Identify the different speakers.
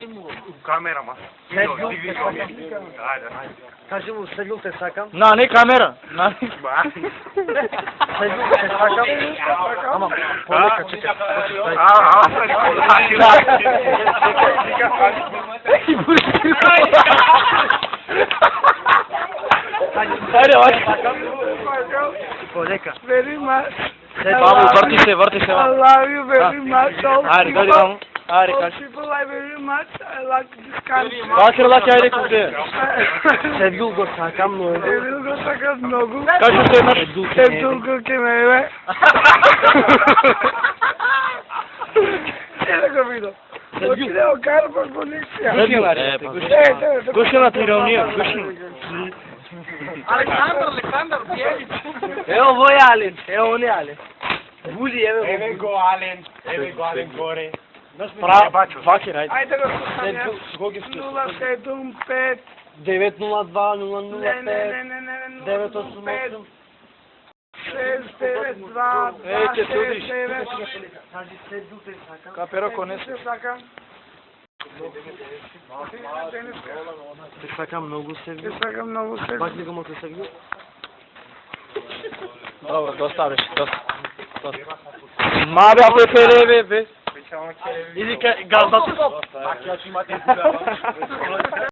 Speaker 1: кажи му камерама. Кажи му Сергил те сакам.
Speaker 2: На, не камера. На.
Speaker 1: Сергил те сакам. Ама полека чекай. Полека.
Speaker 3: Very much.
Speaker 2: Бабу, врти се.
Speaker 3: I love you very much.
Speaker 2: Ајде, дојди мамо. Ајде,
Speaker 3: All
Speaker 2: кажи.
Speaker 3: people I very much. I like this country.
Speaker 2: Бакирлак, ајде, куде.
Speaker 1: Сергил го сакам многу.
Speaker 3: Сергил го сакам многу.
Speaker 2: Кажи се еднаш.
Speaker 3: Сергил ке ме е. Е, да го видам. Очи да го карам во полиција.
Speaker 2: Гушина ти иронија, гушина.
Speaker 1: Александр Бјелич. Ево вој Ален, ево он е Ален. Були, еве го Ален горе.
Speaker 2: Ваки, ајде.
Speaker 3: Ајде го слушам. 075
Speaker 1: 902
Speaker 3: Не,
Speaker 1: 005 988
Speaker 3: 692
Speaker 2: Ејте, судиш.
Speaker 3: 269.
Speaker 1: Кажи Сергил те сакам.
Speaker 2: Каперо конес.
Speaker 3: Се сакам.
Speaker 1: Те сакам многу
Speaker 3: Се
Speaker 1: Сергил.
Speaker 3: сакам многу се.
Speaker 1: Бак ли го моте Сергил?
Speaker 2: Добро, доста беше, доста. Мабе, ако е феле, бе.
Speaker 1: Или га